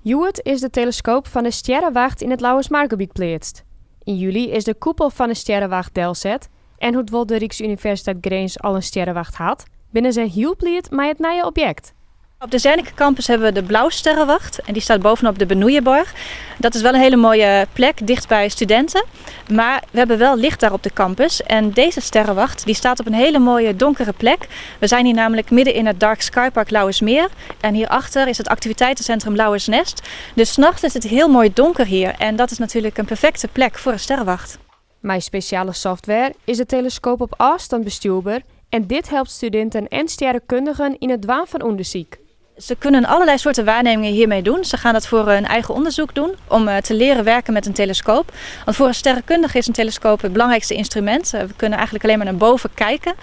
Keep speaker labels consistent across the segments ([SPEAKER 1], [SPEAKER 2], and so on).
[SPEAKER 1] Hjoed is de telescoop van de Sterrenwacht in het Lauwersmaargebied pleatst. In juli is de koepel van de Sterrenwacht delzet en hoewel de Rijksuniversiteit Grains al een Sterrenwacht had, binnen ze heel blied met het nieuwe object.
[SPEAKER 2] Op de Zernike campus hebben we de Blauwe Sterrenwacht en die staat bovenop de Benoeienborg. Dat is wel een hele mooie plek, dicht bij studenten. Maar we hebben wel licht daar op de campus en deze sterrenwacht die staat op een hele mooie donkere plek. We zijn hier namelijk midden in het Dark Sky Park Lauwersmeer en hierachter is het activiteitencentrum Lauwersnest. Dus 's nachts is het heel mooi donker hier en dat is natuurlijk een perfecte plek voor een sterrenwacht.
[SPEAKER 1] Met speciale software is de telescoop op afstand bestuurbaar en dit helpt studenten en sterrenkundigen in het doen van onderzoek.
[SPEAKER 2] Ze kunnen allerlei soorten waarnemingen hiermee doen. Ze gaan dat voor een eigen onderzoek doen om te leren werken met een telescoop. Want voor een sterrenkundige is een telescoop het belangrijkste instrument. We kunnen eigenlijk alleen maar naar boven kijken.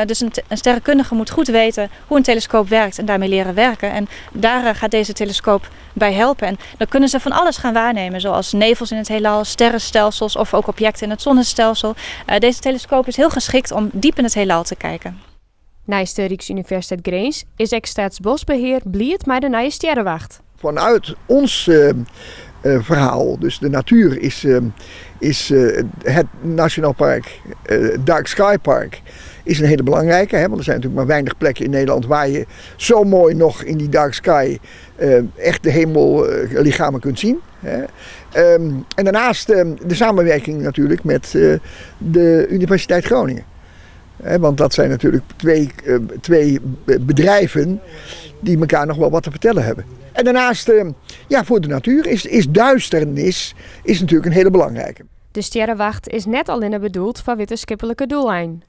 [SPEAKER 2] Dus een sterrenkundige moet goed weten hoe een telescoop werkt en daarmee leren werken. En daar gaat deze telescoop bij helpen. En dan kunnen ze van alles gaan waarnemen, zoals nevels in het heelal, sterrenstelsels of ook objecten in het zonnestelsel. Deze telescoop is heel geschikt om diep in het heelal te kijken.
[SPEAKER 1] Naast de Rijksuniversiteit Grains is Staatsbosbeheer blied met de nieuwe Sterrenwacht.
[SPEAKER 3] Vanuit ons verhaal, dus de natuur, is het Nationaal Park, Dark Sky Park, is een hele belangrijke. Hè? Want er zijn natuurlijk maar weinig plekken in Nederland waar je zo mooi nog in die Dark Sky echt de hemellichamen kunt zien. Hè? En daarnaast de samenwerking natuurlijk met de Universiteit Groningen. Want dat zijn natuurlijk twee bedrijven die elkaar nog wel wat te vertellen hebben. En daarnaast, voor de natuur is duisternis natuurlijk een hele belangrijke.
[SPEAKER 1] De Sterrenwacht is net alleen bedoeld voor wetenschappelijke doeleinden.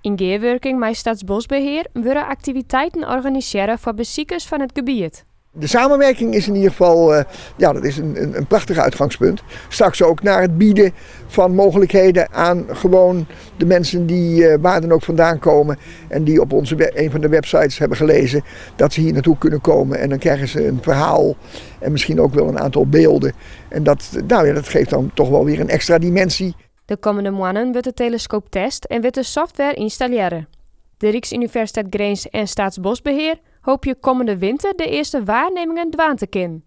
[SPEAKER 1] In gearwerking met Staatsbosbeheer worden activiteiten organiseren voor bezoekers van het gebied.
[SPEAKER 3] De samenwerking is in ieder geval dat is een prachtig uitgangspunt. Straks ook naar het bieden van mogelijkheden aan gewoon de mensen die waar dan ook vandaan komen. En die op een van de websites hebben gelezen dat ze hier naartoe kunnen komen. En dan krijgen ze een verhaal en misschien ook wel een aantal beelden. En dat geeft dan toch wel weer een extra dimensie.
[SPEAKER 1] De komende maanden wordt de telescoop test en wordt de software installeren. De Rijksuniversiteit Grains en Staatsbosbeheer hoop je komende winter de eerste waarnemingen doen te kunnen.